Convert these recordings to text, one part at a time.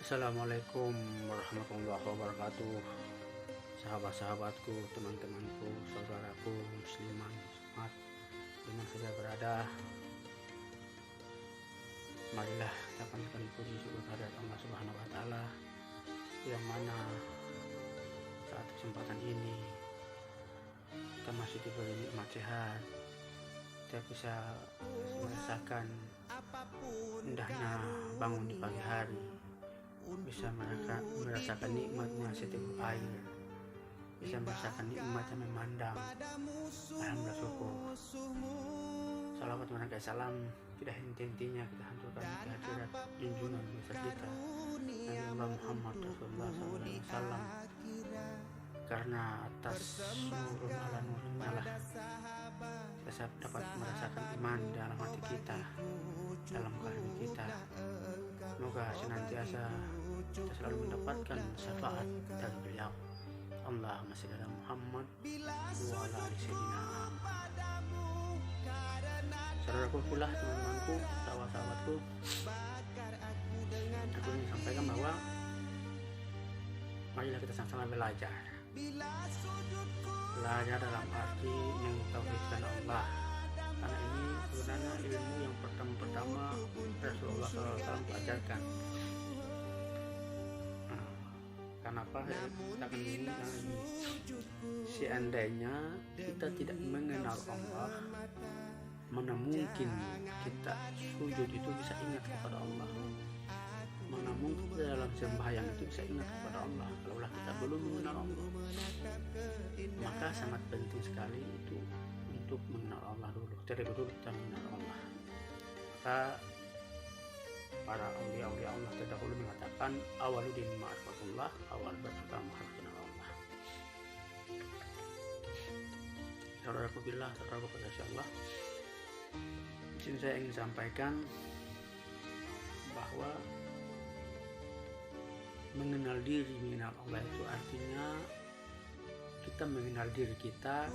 Assalamualaikum warahmatullahi wabarakatuh. Sahabat-sahabatku, teman-temanku, saudaraku, musliman, muslimat, dimana saja berada, marilah kita panjatkan puji syukur kehadirat Allah Subhanahu wa Ta'ala, yang mana saat kesempatan ini kita masih diberi nikmat sehat, kita bisa merasakan indahnya bangun di pagi hari, bisa merasakan nikmatnya seteguk air, bisa merasakan nikmatnya memandang. Alhamdulillah, syukur. Salawat menagai salam tidak henti-hentinya kita hancurkan di hadirat junjungan besar kita Nabi Allah Muhammad Rasulullah SAW, karena atas nurun ala nurunnya lah kita dapat merasakan iman dalam hati kita, dalam qalbi kita. Semoga senantiasa kita selalu mendapatkan syafaat dari beliau. Allahumma shalli ala Muhammad wa ala ali sayyidina Muhammad. Saudaraku pula, teman-temanku, sahabat-sahabatku, aku ingin sampaikan bahwa marilah kita sama-sama belajar dalam arti mentauhidkan Allah, karena ini sebenarnya ilmu yang pertama Rasulullah SAW ajarkan. Kenapa kita akan ini? Seandainya kita tidak mengenal Allah, mana mungkin kita sujud itu bisa ingat kepada Allah, mana mungkin dalam sembahyang itu bisa ingat kepada Allah. Kalaulah kita belum mengenal Allah, maka sangat penting sekali itu untuk mengenal Allah dulu. Terlebih dulu kita mengenal Allah. Maka para aulia Allah terdahulu mengatakan awaludin ma'rifatullah, awal beragama harus kenal Allah. Saudaraku billah, saudaraku kasih Allah, di sini saya ingin sampaikan bahwa mengenal diri, mengenal Allah itu artinya kita mengenal diri kita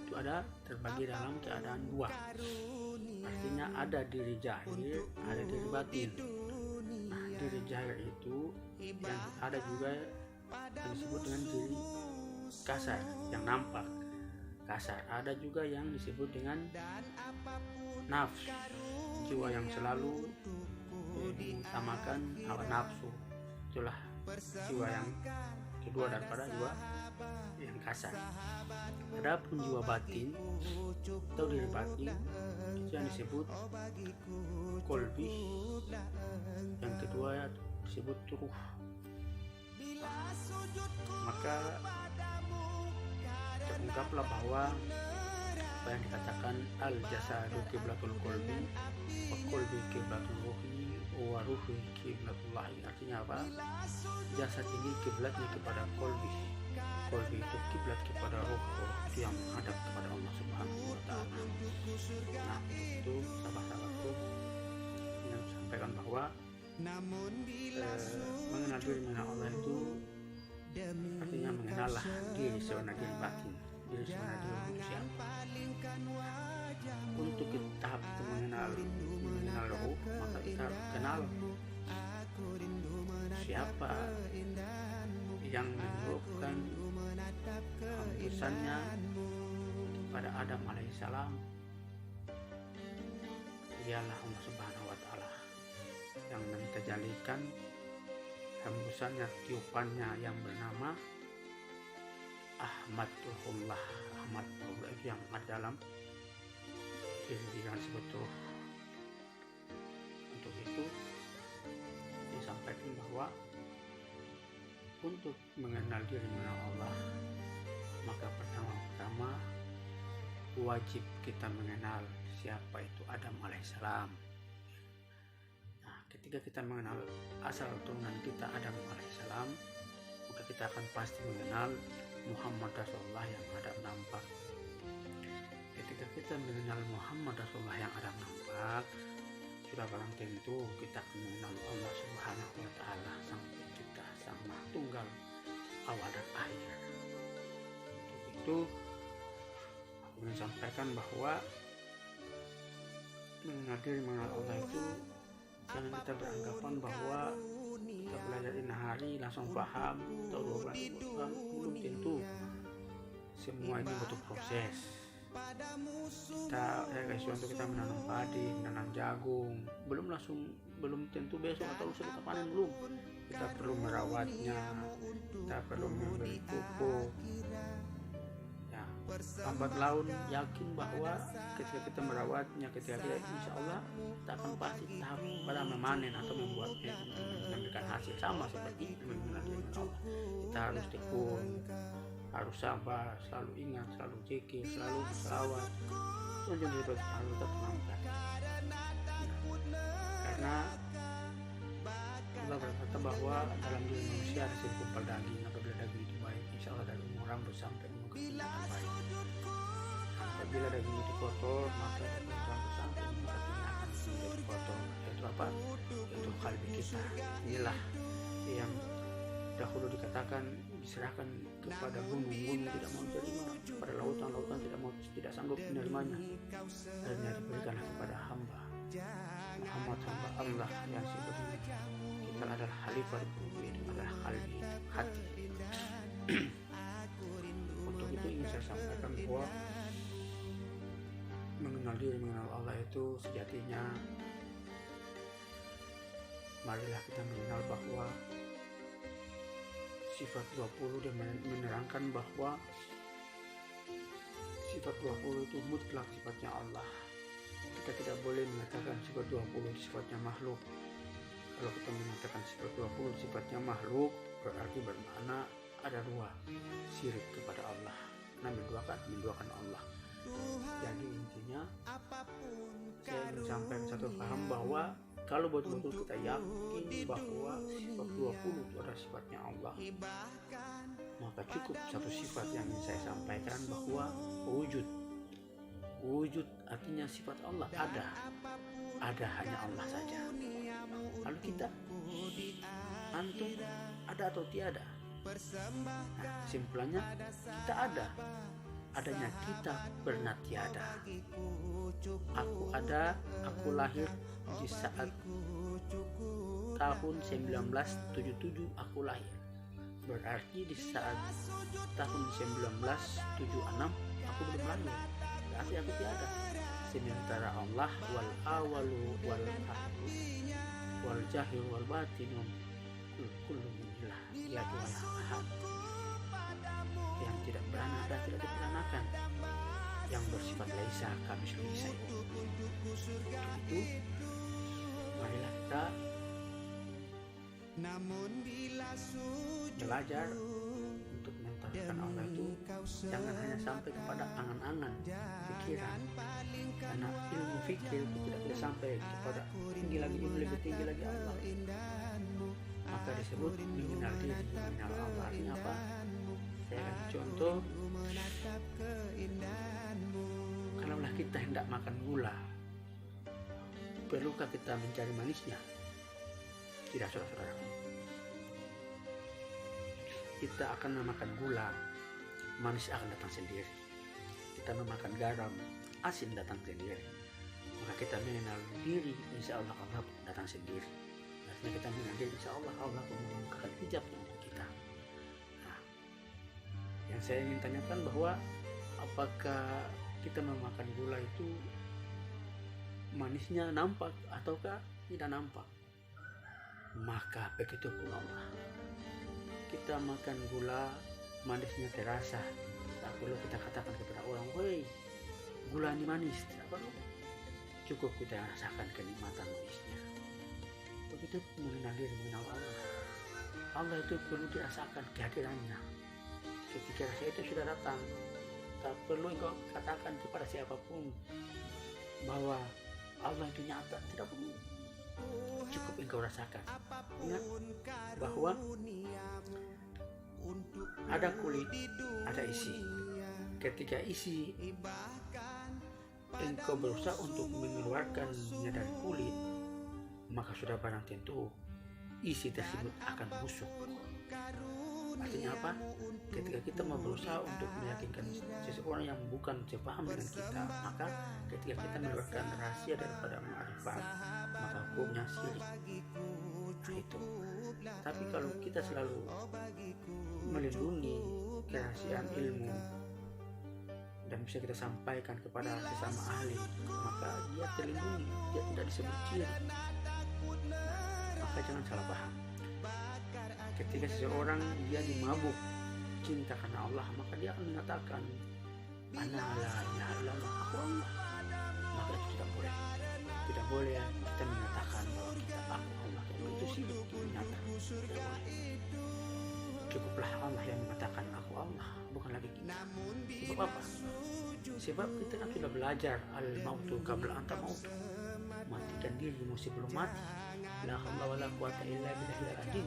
itu ada terbagi dalam keadaan dua. Artinya ada diri zahir, ada diri batin. Nah, diri zahir itu yang ada juga yang disebut dengan diri kasar, yang nampak kasar. Ada juga yang disebut dengan nafsu, jiwa yang selalu mengutamakan hawa nafsu. Itulah jiwa yang kedua daripada jiwa yang kasar. Adapun jiwa batin atau diri batin itu yang disebut kolbi, yang kedua disebut ruh. Maka terungkaplah bahwa apa yang dikatakan al jasadu qiblatul kolbi wa kolbi qiblatul ruhi wa ruhi qiblatullah. Artinya apa? Jasad ini kiblatnya kepada kolbi, kolbi itu kiblat kepada roh, itu yang menghadap kepada Allah Subhanahu wa Ta'ala. Nah, itu sahabat-sahabatku yang sampaikan bahwa mengenal diri, mengenal Allah itu artinya mengenallah diri sebenarnya, diri batin, diri sebenarnya diri itu siapa. Untuk tahap kita mengenal roh, maka kita kenal siapa yang menyebabkan hembusannya kepada Adam alaihissalam. Dialah Allah Subhanahu wa Ta'ala yang mentajalikan hembusannya, tiupannya yang bernama Ahmadullah. Ahmadullah itu yang ada dalam diri yang disebut ruh. Untuk itu disampaikan bahwa untuk mengenal diri, mengenal Allah, maka pertama-tama wajib kita mengenal siapa itu Adam alaihissalam. Nah, ketika kita mengenal asal turunan kita Adam alaihissalam, maka kita akan pasti mengenal Muhammad Rasulullah yang ada nampak. Ketika kita mengenal Muhammad Rasulullah yang ada nampak, sudah barang tentu kita akan mengenal Allah Subhanahu wa Ta'ala, sang pencipta, sang maha tunggal, awal dan akhir. Untuk itu aku ingin sampaikan bahwa mengenal diri, mengenal Allah itu jangan kita beranggapan bahwa kita belajar ini hari langsung paham atau 12 belum tentu. Semua ini butuh proses. Ya guys, untuk kita menanam padi, menanam jagung, belum tentu besok atau lusa kita panen, belum. Kita perlu merawatnya, kita perlu memberi pupuk. Ya, lambat laun yakin bahwa ketika kita merawatnya, ketika kita insya Allah kita akan pasti tahap pada memanen atau memberikan hasil. Sama seperti mengenal Allah, kita harus tekun, harus sabar, selalu ingat, selalu zikir, selalu selawat, harus tetap mengangkat. Karena Allah berkata bahwa dalam diri manusia ada segumpal daging. Apabila daging itu baik, insya Allah dari umur rambut sampai umur kepala akan baik. Apabila daging itu kotor, maka dari umur rambut sampai umur kepala akan menjadi kotor. Yaitu apa? Yaitu kalbi kita. Inilah yang dahulu dikatakan diserahkan kepada gunung tidak mau terima, kepada lautan tidak sanggup menerimanya, akhirnya diberikanlah kepada hamba Muhammad, hamba Allah yang sebenarnya kita adalah khalifah di bumi, itu adalah hati. Untuk itu ingin saya sampaikan bahwa mengenal diri, mengenal Allah itu sejatinya marilah kita mengenal bahwa sifat 20 dan menerangkan bahwa sifat 20 itu mutlak sifatnya Allah. Kita tidak boleh mengatakan sifat 20 sifatnya makhluk. Kalau kita mengatakan sifat 20 sifatnya makhluk, berarti bermakna ada dua, syirik kepada Allah, menduakan Allah. Jadi intinya saya ingin sampaikan satu paham bahwa kalau betul-betul kita yakin bahwa sifat 20 itu adalah sifatnya Allah, maka cukup satu sifat yang ingin saya sampaikan, bahwa wujud artinya sifat Allah ada hanya Allah saja. Lalu kita, antum, ada atau tiada? Nah, kesimpulannya kita ada, adanya kita pernah tiada. Aku ada, aku lahir di saat tahun 1977 aku lahir. Berarti di saat tahun 1976 aku belum lahir. Berarti aku tiada. Sementara Allah wal awalu wal akhiru wal jahil wal batinu kullu minillah, dia wal ahad, yang tidak beranak dan tidak diperanakan, yang bersifat laisa kami laisa. Itu marilah kita belajar untuk mentauhidkan Allah itu jangan hanya sampai kepada angan-angan pikiran, karena ilmu fikir itu tidak bisa sampai kepada tinggi lagi, lebih tinggi lagi Allah. Maka disebut mengenal diri, mengenal Allah. Artinya apa? Saya kasih contoh. Kalaulah kita hendak makan gula, perlukah kita mencari manisnya? Tidak, saudara-saudara. Kita akan memakan gula, manis akan datang sendiri. Kita memakan garam, asin datang sendiri. Maka kita mengenal diri, insya Allah Allah datang sendiri. Artinya kita mengenal diri, insya Allah Allah membukakan hijab untuk kita. Nah, yang saya ingin tanyakan bahwa apakah kita memakan gula itu manisnya nampak ataukah tidak nampak? Maka begitu pun Allah. Kita makan gula, manisnya terasa. Tak perlu kita katakan kepada orang, "Woi, gula ini manis." Tidak perlu. Cukup kita rasakan kenikmatan manisnya. Begitu mengenal diri, mengenal Allah. Allah itu perlu dirasakan kehadirannya. Ketika rasa itu sudah datang, tak perlu engkau katakan kepada siapapun bahwa Allah itu nyata. Tidak perlu. Cukup engkau rasakan. Ingat bahwa ada kulit, ada isi. Ketika isi engkau berusaha untuk mengeluarkannya dari kulit, maka sudah barang tentu isi tersebut akan busuk. Artinya apa? Ketika kita mau berusaha untuk meyakinkan seseorang yang bukan sepaham dengan kita, maka ketika kita mengeluarkan rahasia daripada ma'rifat, maka hukumnya syirik. Nah itu. Tapi kalau kita selalu melindungi kerahasiaan ilmu dan bisa kita sampaikan kepada sesama ahli, maka dia terlindungi, dia tidak disebut ciri. Maka jangan salah paham. Ketika seseorang dia dimabuk cinta karena Allah, maka dia akan mengatakan ana la ilaha illallah, aku Allah. Maka itu tidak boleh. Tidak boleh kita mengatakan bahwa kita aku Allah. Itu syirik, itu nyata. Tidak boleh. Cukuplah Allah yang mengatakan aku Allah, bukan lagi kita. Sebab apa? Sebab kita kan sudah belajar al-mautu qabla anta mautu. Matikan dirimu sebelum mati. La haula wala quwata illa billahil azim.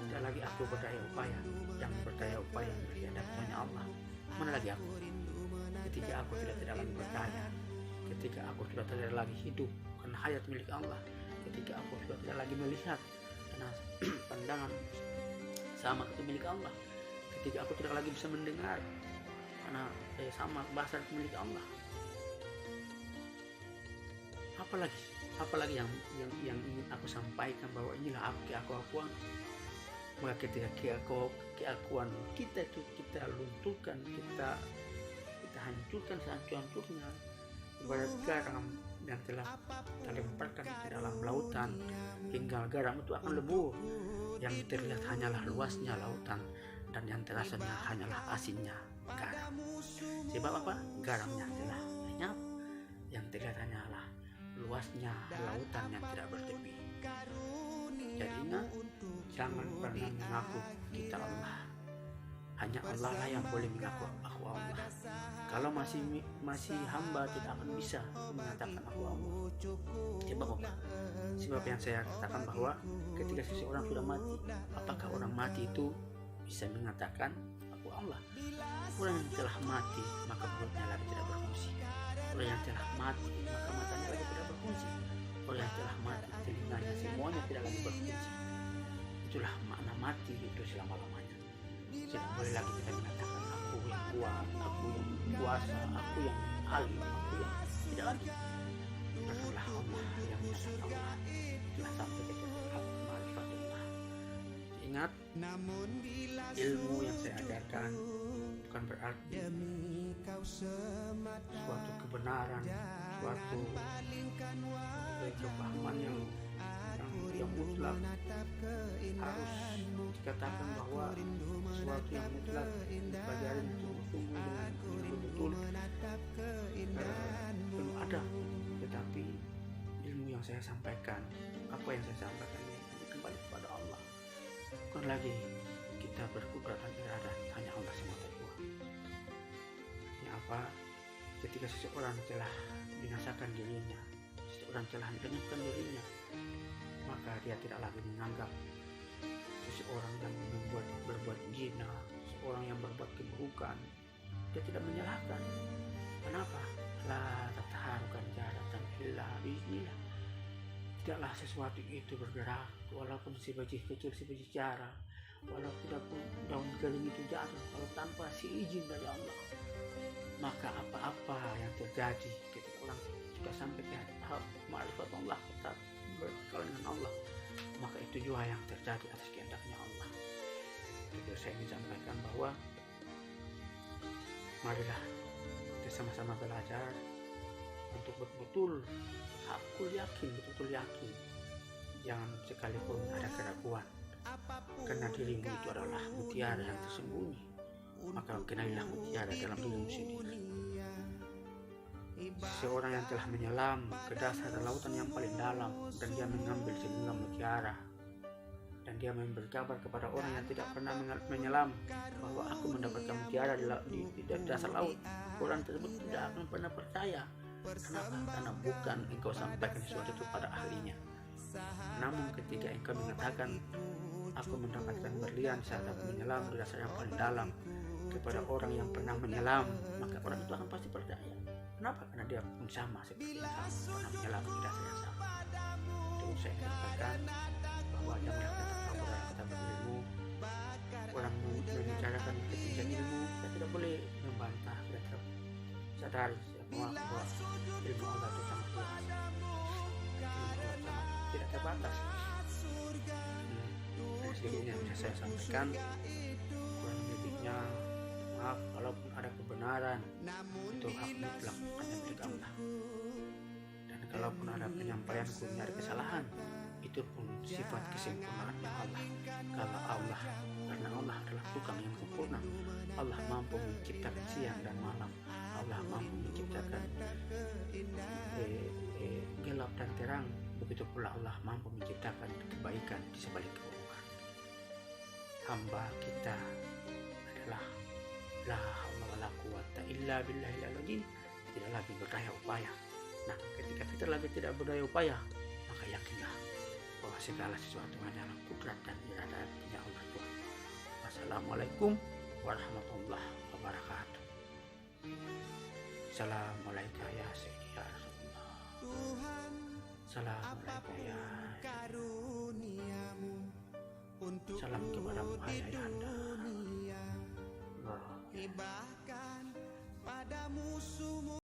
Tidak lagi aku berdaya upaya. Yang berdaya upaya berhadapan hanya Allah. Mana lagi aku? Ketika aku tidak lagi berdaya, ketika aku sudah tidak lagi hidup karena hayat milik Allah, ketika aku sudah tidak lagi melihat karena pandangan sama itu milik Allah, ketika aku tidak lagi bisa mendengar karena sama bahasa milik Allah, apalagi yang ingin aku sampaikan bahwa inilah keakuan. Maka ketika keakuan kita itu kita lunturkan, kita hancurkan sehancur-hancurnya, ibarat garam yang telah kita lemparkan ke dalam lautan hingga garam itu akan lebur, yang terlihat hanyalah luasnya lautan dan yang terasanya hanyalah asinnya garam. Sebab apa? Garamnya telah lenyap, yang terlihat hanyalah luasnya lautan yang tidak bertepi. Jadi ingat, jangan pernah mengaku kita Allah. Hanya Allah lah yang boleh mengaku aku Allah. Kalau masih hamba tidak akan bisa mengatakan aku Allah. Sebab apa? Sebab yang saya katakan bahwa ketika seseorang sudah mati, apakah orang mati itu bisa mengatakan aku Allah? Orang yang telah mati maka mulutnya lagi tidak berfungsi. Orang yang telah mati maka matanya lagi tidak berfungsi. Orang yang telah mati telinganya semuanya tidak lagi berfungsi. Itulah makna mati itu selama-lamanya. Tidak boleh lagi kita mengatakan aku yang kuat, aku yang kuasa, aku yang alim, aku yang tidak lagi. Itulah Allah yang menyatakan Allah. Telah sampai ke tahap ma'rifatullah. Ingat, ilmu yang saya ajarkan bukan berarti suatu kebenaran, suatu kepahaman yang mutlak harus dikatakan bahwa sesuatu yang mutlak dipelajari sungguh-sungguh dengan betul-betul belum ada. Tetapi ilmu yang saya sampaikan, apa yang saya sampaikan ini kembali kepada Allah. Bukan lagi kita berkudrat dan iradat, hanya Allah semata jua. Artinya apa? Ketika seseorang telah binasakan dirinya, seseorang telah menjatuhkan dirinya, maka dia tidak lagi menganggap seseorang yang berbuat zina, seorang yang berbuat keburukan, dia tidak menyalahkan. Kenapa? La tataharukan jaratan illa biiznillah. Tidaklah sesuatu itu bergerak walaupun sebiji kecil, sebiji jara, walau tidak pun daun kering itu jatuh, kalau tanpa seizin dari Allah. Maka apa-apa yang terjadi ketika orang sudah sampai ke tahap ma'rifat Allah, tetap berkaitan dengan Allah, maka itu juga yang terjadi atas kehendaknya Allah. Jadi saya ingin sampaikan bahwa marilah kita sama-sama belajar untuk betul-betul aku yakin, betul-betul yakin, jangan sekalipun ada keraguan, karena dirimu itu adalah mutiara yang tersembunyi, maka kenalilah mutiara dalam dirimu sendiri. Seorang yang telah menyelam ke dasar lautan yang paling dalam dan dia mengambil segenggam mutiara dan dia memberi kabar kepada orang yang tidak pernah menyelam bahwa aku mendapatkan mutiara di dasar laut, orang tersebut tidak akan pernah percaya. Kenapa? Karena bukan engkau sampaikan sesuatu itu pada ahlinya. Namun ketika engkau mengatakan aku mendapatkan berlian saat aku menyelam di dasar yang paling dalam kepada orang yang pernah menyelam, maka orang itu akan pasti percaya. Kenapa? Karena dia pun sama seperti yang sama, pernah menyelam di dasar yang sama. Itu saya katakan bahwa janganlah kita kabur dari kita berilmu. Orang membicarakan ketinggian ilmu, kita tidak boleh membantah. Kita tetap sadari bahwa ilmu Allah itu sangat luas, ilmu Allah sangat tidak terbatas. Dari sedikitnya bisa saya sampaikan, kurang lebihnya maaf kalaupun ada kebenaran, itu hak mutlak hanya milik Allah. Dan kalaupun ada penyampaian dari kesalahan, itu pun sifat kesempurnaannya Allah. Kalau Allah, karena Allah adalah tukang yang sempurna, Allah mampu menciptakan siang dan malam, Allah mampu menciptakan gelap dan terang. Begitu pula Allah mampu menciptakan kebaikan di sebalik keburukan. Hamba kita adalah la haula wala quwata illa billahil azim, tidak lagi berdaya upaya. Nah, ketika kita lagi tidak berdaya upaya, maka yakinlah bahwa segala sesuatu hanyalah kudrat dan iradatnya Allah Tuhan. Wassalamualaikum warahmatullahi wabarakatuh. Assalamualaikum ya Sayyidi ya Rasulullah. Assalamualaikum ya salam kepada ayahanda. Bahkan pada musuhmu